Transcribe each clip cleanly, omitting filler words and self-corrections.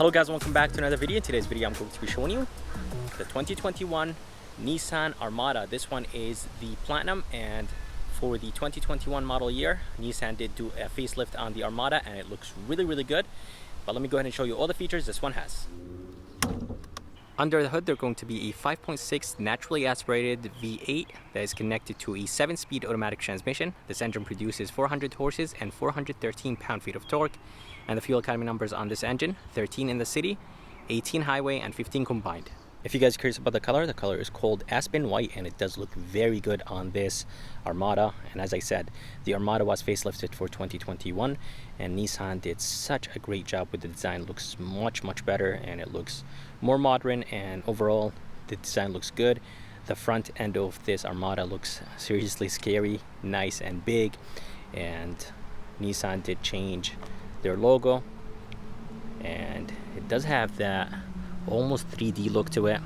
Hello guys, welcome back to another video. In today's video I'm going to be showing you the 2021 Nissan Armada. This one is the Platinum, and for the 2021 model year, Nissan did do a facelift on the Armada and it looks really good. But let me go ahead and show you all the features this one has. Under the hood, they're going to be a 5.6 naturally aspirated V8 that is connected to a 7-speed automatic transmission. This engine produces 400 horses and 413 pound-feet of torque. And the fuel economy numbers on this engine, 13 in the city, 18 highway, and 15 combined. If you guys are curious about the color is called Aspen White, and it does look very good on this Armada. And as I said, the Armada was facelifted for 2021, and Nissan did such a great job with the design. It looks much better, and it looks more modern, and overall the design looks good. The front end of this Armada looks seriously scary, nice and big, and Nissan did change their logo, and it does have that almost 3D look to it,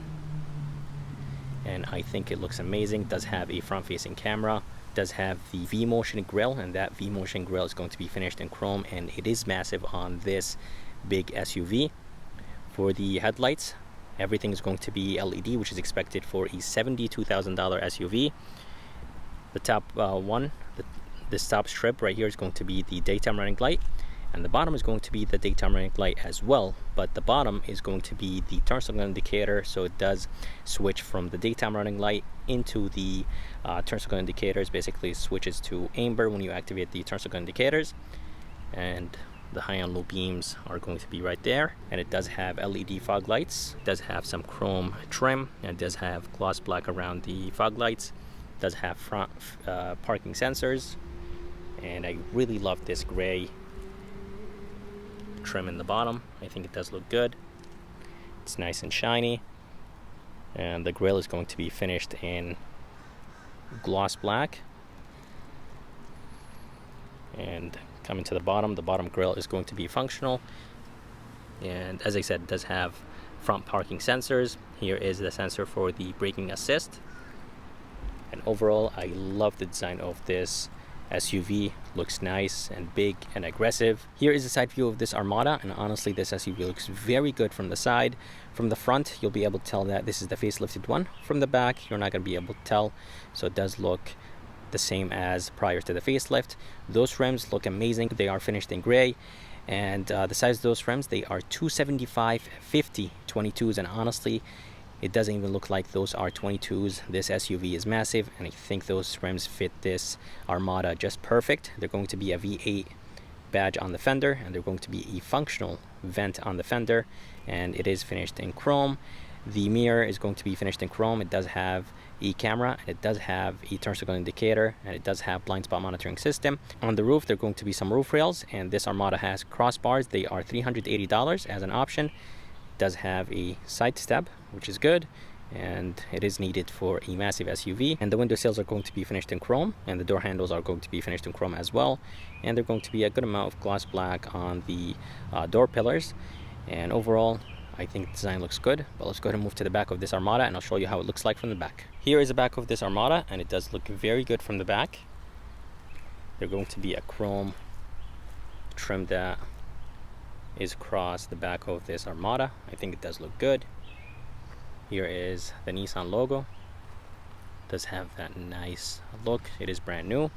and I think it looks amazing. It does have a front-facing camera, it does have the V-motion grille, and that V-motion grille is going to be finished in chrome, and it is massive on this big SUV. For the headlights, everything is going to be LED, which is expected for a $72,000 SUV. The top this top strip right here is going to be the daytime running light, and the bottom is going to be the daytime running light as well, but the bottom is going to be the turn signal indicator, so it does switch from the daytime running light into the turn signal indicators. Basically it switches to amber when you activate the turn signal indicators, and the high and low beams are going to be right there. And it does have LED fog lights, it does have some chrome trim, and it does have gloss black around the fog lights. It does have front parking sensors, and I really love this gray trim in the bottom. I think it does look good. It's nice and shiny, and the grille is going to be finished in gloss black. And coming to the bottom grille is going to be functional, and as I said, it does have front parking sensors. Here is the sensor for the braking assist, and overall I love the design of this SUV. Looks nice and big and aggressive. Here is the side view of this Armada, and honestly this SUV looks very good from the side. From the front you'll be able to tell that this is the facelifted one. From the back you're not going to be able to tell, so it does look the same as prior to the facelift. Those rims look amazing. They are finished in gray, and the size of those rims, they are 275/50 22s, and honestly it doesn't even look like those are 22s. This SUV is massive, and I think those rims fit this Armada just perfect. They're going to be a V8 badge on the fender, and they're going to be a functional vent on the fender, and it is finished in chrome. The mirror is going to be finished in chrome. It does have a camera, and it does have a turn signal indicator, and it does have blind spot monitoring system. On the roof there are going to be some roof rails, and this Armada has crossbars. They are $380 as an option. It does have a side step, which is good, and it is needed for a massive SUV. And the window sills are going to be finished in chrome, and the door handles are going to be finished in chrome as well, and they're going to be a good amount of gloss black on the door pillars. And overall I think the design looks good. But let's go ahead and move to the back of this Armada, and I'll show you how it looks like from the back. Here is the back of this Armada, and it does look very good from the back. There's going to be a chrome trim that is across the back of this Armada. I think it does look good. Here is the Nissan logo. It does have that nice look. It is brand new.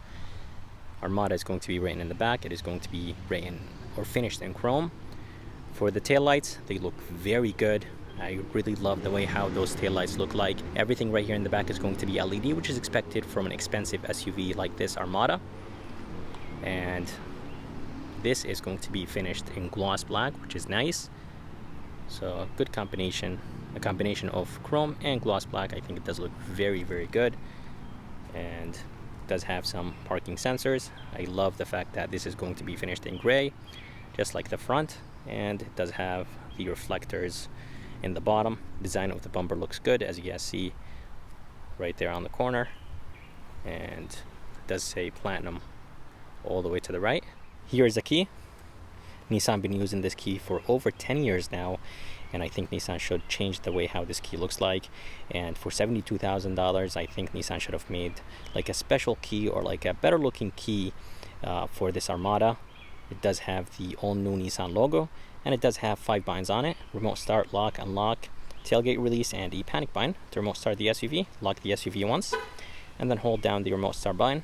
Armada is going to be written in the back. It is going to be written or finished in chrome. For the taillights, they look very good. I really love the way how those taillights look like. Everything right here in the back is going to be LED, which is expected from an expensive SUV like this Armada. And this is going to be finished in gloss black, which is nice. So a good combination, a combination of chrome and gloss black. I think it does look very good, and it does have some parking sensors. I love the fact that this is going to be finished in gray, just like the front, and it does have the reflectors in the bottom. Design of the bumper looks good, as you guys see right there on the corner, and it does say Platinum all the way to the right. Here is the key. Nissan been using this key for over 10 years now, and I think Nissan should change the way how this key looks like. And for $72,000, I think Nissan should have made like a special key or like a better looking key for this Armada. It does have the all new Nissan logo, and it does have 5 buttons on it: remote start, lock, unlock, tailgate release, and a panic button. To remote start the SUV, lock the SUV once, and then hold down the remote start button.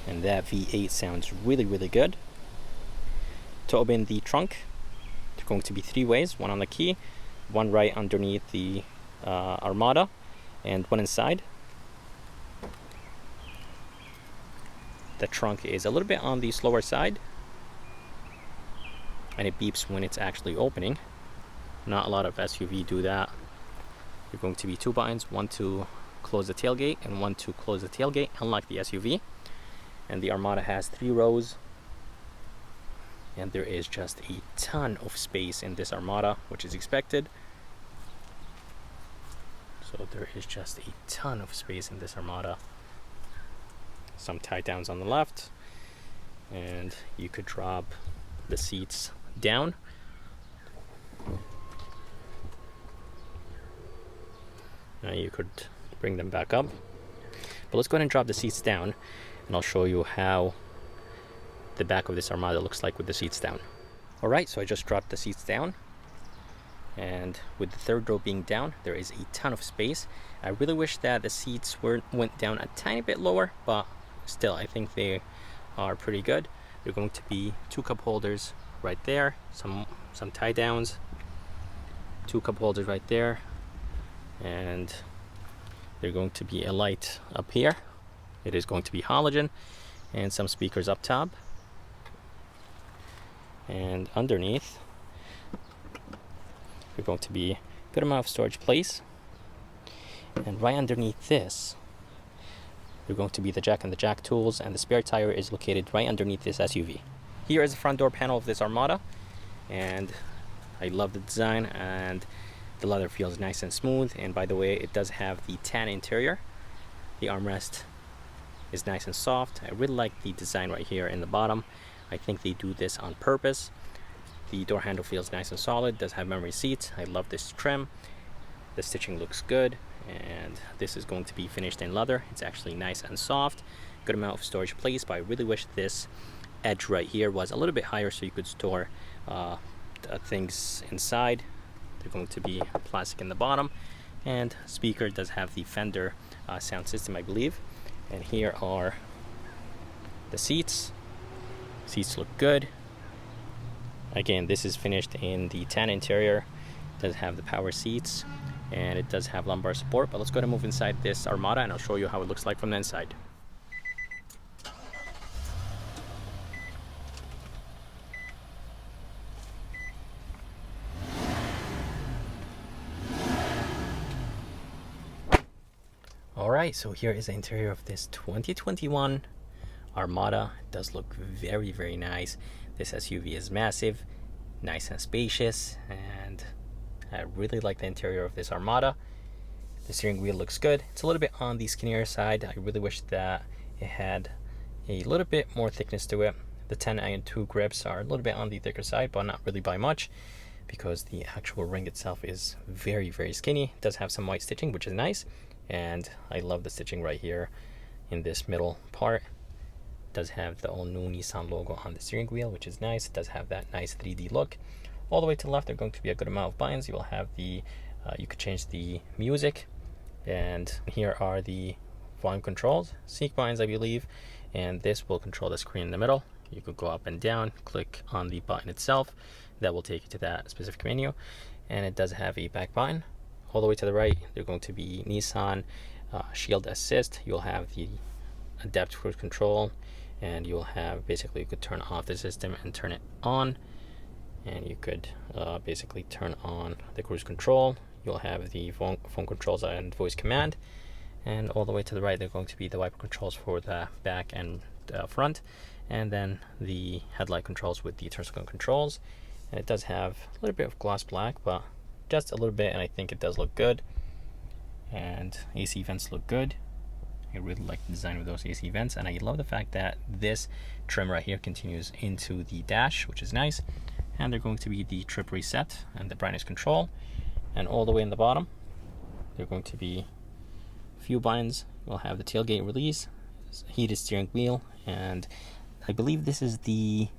And that V8 sounds really, really good. To open the trunk, there's going to be 3 ways: one on the key, one right underneath the Armada, and one inside. The trunk is a little bit on the slower side, and it beeps when it's actually opening. Not a lot of SUV do that. There's going to be 2 buttons, one to close the tailgate and one to close the tailgate, unlock the SUV. And the Armada has 3 rows, and there is just a ton of space in this Armada, which is expected. So there is just a ton of space in this Armada. Some tie downs on the left, and you could drop the seats down. Now you could bring them back up. But let's go ahead and drop the seats down, and I'll show you how the back of this Armada looks like with the seats down. Alright, so I just dropped the seats down, and with the 3rd row being down, there is a ton of space. I really wish that the seats went down a tiny bit lower, but still I think they are pretty good. They're going to be 2 cup holders right there, some tie downs, 2 cup holders right there, and they're going to be a light up here. It is going to be halogen, and some speakers up top. And underneath, there's going to be a good amount of storage place. And right underneath this, there's going to be the jack and the jack tools, and the spare tire is located right underneath this SUV. Here is the front door panel of this Armada, and I love the design, and the leather feels nice and smooth. And by the way, it does have the tan interior. The armrest is nice and soft. I really like the design right here in the bottom. I think they do this on purpose. The door handle feels nice and solid, does have memory seats. I love this trim. The stitching looks good, and this is going to be finished in leather. It's actually nice and soft. Good amount of storage place, but I really wish this edge right here was a little bit higher so you could store things inside. They're going to be plastic in the bottom, and speaker does have the Fender sound system, I believe. And here are the seats. Seats look good. Again, this is finished in the tan interior. It does have the power seats, and it does have lumbar support. But let's go ahead and move inside this Armada, and I'll show you how it looks like from the inside. Alright, so here is the interior of this 2021 Armada. It does look very, very nice. This SUV is massive, nice and spacious, and I really like the interior of this Armada. The steering wheel looks good. It's a little bit on the skinnier side. I really wish that it had a little bit more thickness to it. The 10 and 2 grips are a little bit on the thicker side, but not really by much, because the actual ring itself is very, very skinny. It does have some white stitching, which is nice, and I love the stitching right here in this middle part. It does have the all new Nissan logo on the steering wheel, which is nice. It does have that nice 3D look. All the way to the left, there are going to be a good amount of buttons. You will have the you could change the music, and here are the volume controls, sync buttons, I believe, and this will control the screen in the middle. You could go up and down, click on the button itself, that will take you to that specific menu. And it does have a back button. All the way to the right, they're going to be Nissan Shield Assist. You'll have the adaptive cruise control, and you'll have basically, you could turn off the system and turn it on, and you could basically turn on the cruise control. You'll have the phone controls and voice command, and all the way to the right, they're going to be the wiper controls for the back and front, and then the headlight controls with the turn signal controls. And it does have a little bit of gloss black, but just a little bit, and I think it does look good. And AC vents look good. I really like the design of those AC vents, and I love the fact that this trim right here continues into the dash, which is nice. And they're going to be the trip reset and the brightness control. And all the way in the bottom, they're going to be a few buttons. We'll have the tailgate release, heated steering wheel, and I believe this is the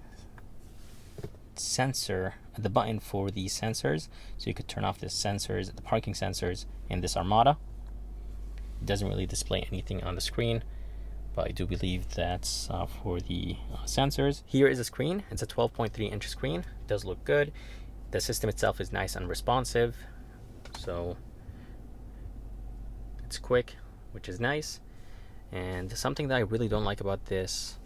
sensor, the button for the sensors, so you could turn off the sensors, the parking sensors in this Armada. It doesn't really display anything on the screen, but I do believe that's for the sensors. Here is a screen. It's a 12.3-inch screen. It does look good. The system itself is nice and responsive, so it's quick, which is nice. And something that I really don't like about this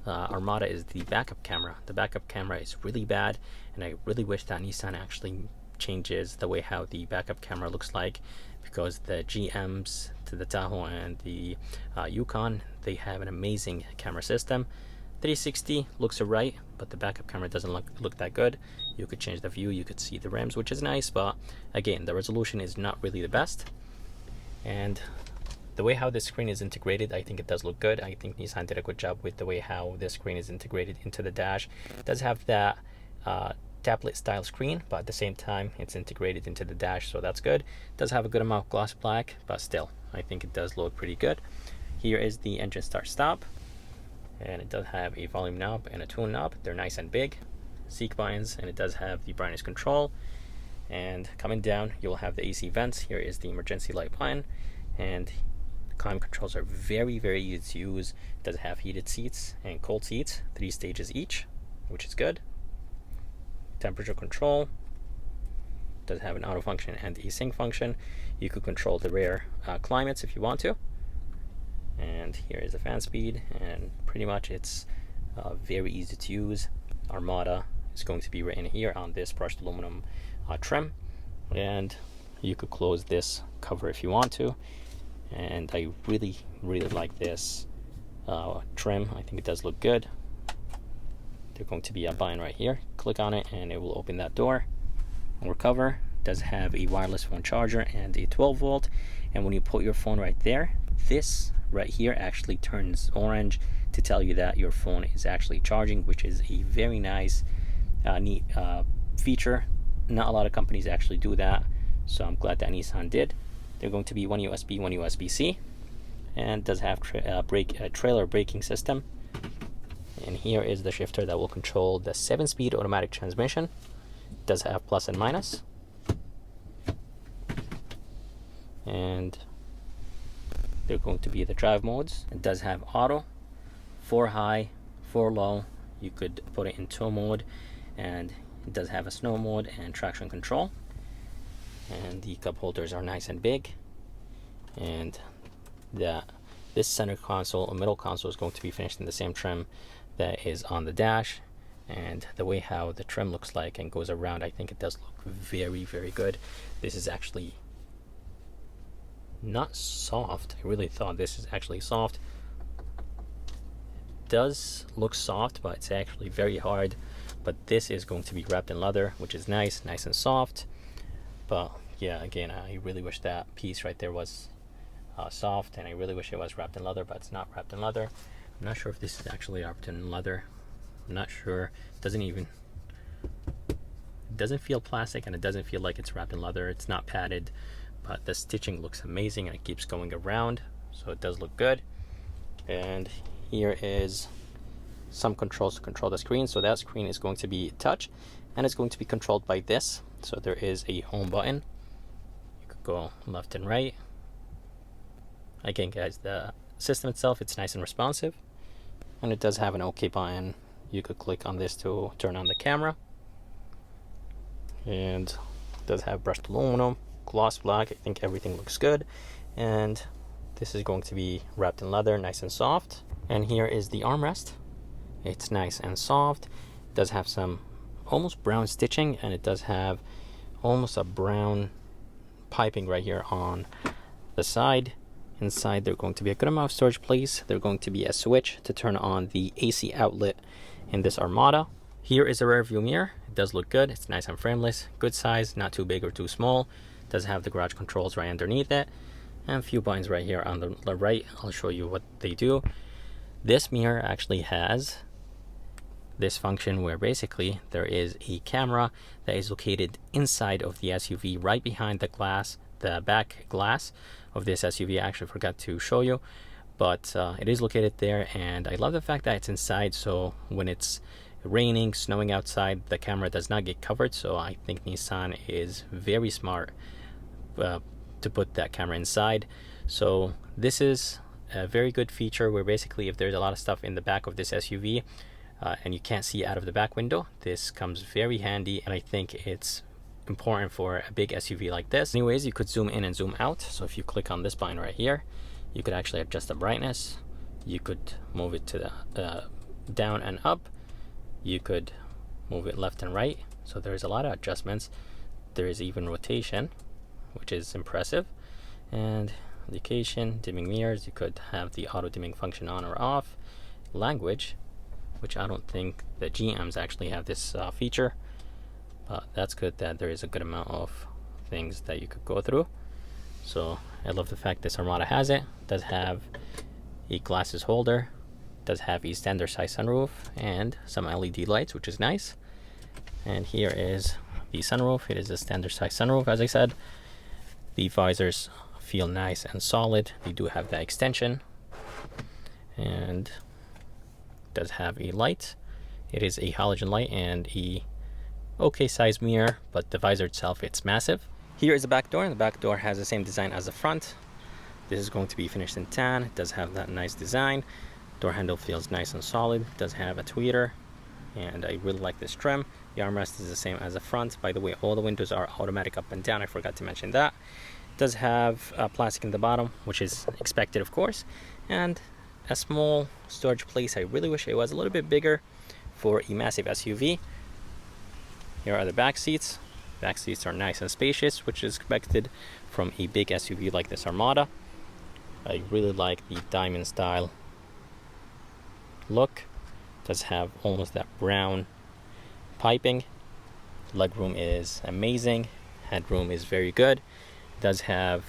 Armada is the backup camera. The backup camera is really bad, and I really wish that Nissan actually changes the way how the backup camera looks like, because the GMs to the Tahoe and the Yukon, they have an amazing camera system. 360 looks alright, but the backup camera doesn't look that good. You could change the view, you could see the rims, which is nice, but again, the resolution is not really the best. And the way how this screen is integrated, I think it does look good. I think Nissan did a good job with the way how this screen is integrated into the dash. It does have that tablet style screen, but at the same time it's integrated into the dash, so that's good. It does have a good amount of gloss black, but still I think it does look pretty good. Here is the engine start stop, and it does have a volume knob and a tune knob. They're nice and big. Seek buttons, and it does have the brightness control. And coming down, you'll have the AC vents. Here is the emergency light button, and climate controls are very, very easy to use. It does have heated seats and cold seats, 3 stages each, which is good. Temperature control, it does have an auto function and async function. You could control the rear climates if you want to. And here is the fan speed, and pretty much it's very easy to use. Armada is going to be written here on this brushed aluminum trim, and you could close this cover if you want to. And I really like this trim. I think it does look good. There's going to be a button right here. Click on it and it will open that door or cover. It does have a wireless phone charger and a 12 volt, and when you put your phone right there, this right here actually turns orange to tell you that your phone is actually charging, which is a very nice neat feature. Not a lot of companies actually do that, so I'm glad that Nissan did. They're going to be one USB, one USB-C, and does have trailer braking system. And here is the shifter that will control the 7-speed automatic transmission. It does have plus and minus. And they're going to be the drive modes. It does have auto, 4 high, 4 low. You could put it in tow mode, and it does have a snow mode and traction control. And the cup holders are nice and big, and this center console or middle console is going to be finished in the same trim that is on the dash. And the way how the trim looks like and goes around, I think it does look very good. This is actually not soft. I really thought this is actually soft. It does look soft, but it's actually very hard. But this is going to be wrapped in leather, which is nice and soft. But yeah, again, I really wish that piece right there was soft, and I really wish it was wrapped in leather, but it's not wrapped in leather. I'm not sure if this is actually wrapped in leather. I'm not sure. It doesn't feel plastic, and it doesn't feel like it's wrapped in leather. It's not padded, but the stitching looks amazing, and it keeps going around, so it does look good. And here is some controls to control the screen. So that screen is going to be touch, and it's going to be controlled by this. So there is a home button. You could go left and right. Again, guys, the system itself, it's nice and responsive, and it does have an OK button. You could click on this to turn on the camera, and it does have brushed aluminum, gloss black. I think everything looks good, and this is going to be wrapped in leather, nice and soft. And here is the armrest. It's nice and soft. It does have some almost brown stitching, and it does have almost a brown piping right here on the side. Inside, there's going to be a good amount of storage place. There's going to be a switch to turn on the AC outlet in this Armada. Here is a rear view mirror. It does look good. It's nice and frameless, good size, not too big or too small. It does have the garage controls right underneath it, and a few buttons right here on the right. I'll show you what they do. This mirror actually has this function where basically there is a camera that is located inside of the SUV, right behind the glass, the back glass of this SUV. I actually forgot to show you, but it is located there, and I love the fact that it's inside, so when it's raining, snowing outside, the camera does not get covered. So I think Nissan is very smart to put that camera inside. So this is a very good feature where basically if there's a lot of stuff in the back of this SUV and you can't see out of the back window, this comes very handy, and I think it's important for a big SUV like this. Anyways, you could zoom in and zoom out. So if you click on this button right here, you could actually adjust the brightness. You could move it to the down and up. You could move it left and right. So there's a lot of adjustments. There is even rotation, which is impressive. And indication, dimming mirrors, you could have the auto dimming function on or off. Language, which I don't think the GMs actually have this feature, but that's good that there is a good amount of things that you could go through. So I love the fact this Armada has it. Does have a glasses holder, does have a standard size sunroof and some LED lights, which is nice. And here is the sunroof. It is a standard size sunroof, as I said. The visors feel nice and solid. They do have that extension, and does have a light. It is a halogen light and a okay size mirror, but the visor itself, it's massive. Here is the back door, and the back door has the same design as the front. This is going to be finished in tan. It does have that nice design. Door handle feels nice and solid. It does have a tweeter, and I really like this trim. The armrest is the same as the front. By the way, all the windows are automatic up and down. I forgot to mention that. It does have plastic in the bottom, which is expected, of course, and a small storage place. I really wish it was a little bit bigger for a massive SUV. Here are the back seats. Back seats are nice and spacious, which is expected from a big SUV like this Armada. I really like the diamond style look. It does have almost that brown piping. Legroom is amazing. Headroom is very good. It does have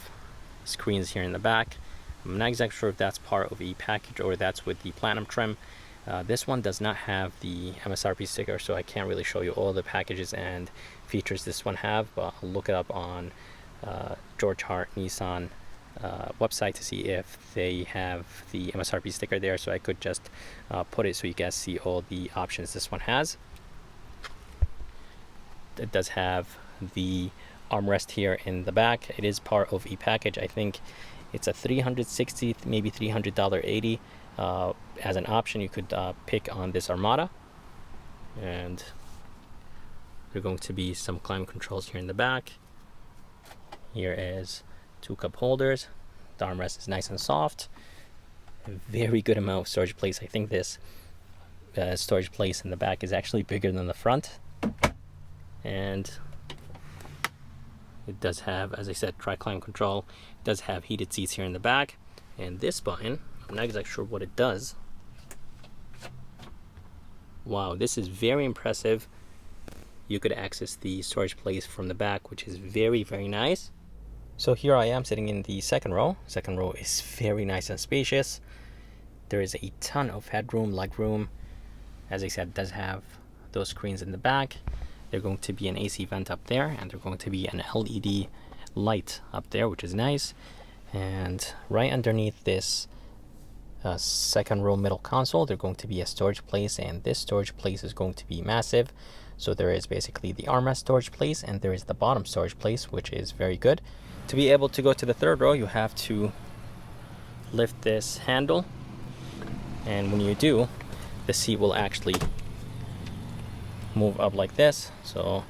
screens here in the back. I'm not exactly sure if that's part of a package or that's with the platinum trim. This one does not have the MSRP sticker, so I can't really show you all the packages and features this one have, but I'll look it up on George Hart Nissan website to see if they have the MSRP sticker there, so I could just put it so you guys see all the options this one has. It does have the armrest here in the back. It is part of a package. I think it's a $360, maybe $380 as an option you could pick on this Armada. And there are going to be some climate controls here in the back. Here is 2 cup holders. The armrest is nice and soft. A very good amount of storage place. I think this storage place in the back is actually bigger than the front. And it does have, as I said, tri-climate control. It does have heated seats here in the back. And this button, I'm not exactly sure what it does. Wow, this is very impressive. You could access the storage place from the back, which is very, very nice. So here I am sitting in the second row. Second row is very nice and spacious. There is a ton of headroom, legroom. As I said, it does have those screens in the back. There's going to be an AC vent up there, and there's going to be an LED light up there, which is nice. And right underneath this second row middle console, there's going to be a storage place, and this storage place is going to be massive. So there is basically the armrest storage place, and there is the bottom storage place, which is very good. To be able to go to the third row, you have to lift this handle, and when you do, the seat will actually move up like this, so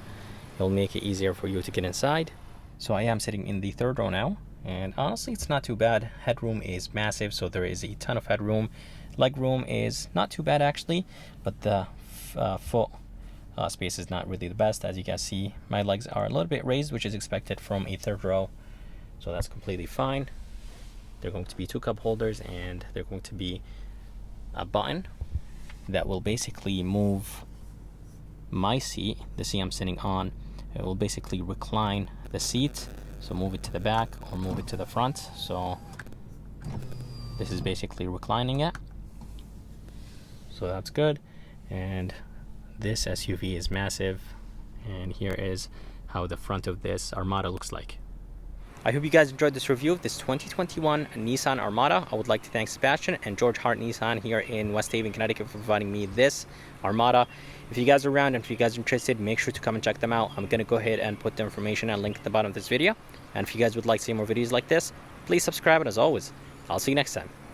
it'll make it easier for you to get inside. So I am sitting in the third row now, and honestly it's not too bad. Headroom is massive, so there is a ton of headroom. Legroom is not too bad actually, but the foot space is not really the best. As you guys see, my legs are a little bit raised, which is expected from a third row, so that's completely fine. They're going to be 2 cup holders, and they're going to be a button that will basically move my seat, the seat I'm sitting on. It will basically recline the seat, so move it to the back or move it to the front. So this is basically reclining it, so that's good. And this SUV is massive, and here is how the front of this Armada looks like. I hope you guys enjoyed this review of this 2021 Nissan Armada. I would like to thank Sebastian and George Hart Nissan here in West Haven, Connecticut for providing me this Armada. If you guys are around and if you guys are interested, make sure to come and check them out. I'm going to go ahead and put the information and link at the bottom of this video. And if you guys would like to see more videos like this, please subscribe, and as always, I'll see you next time.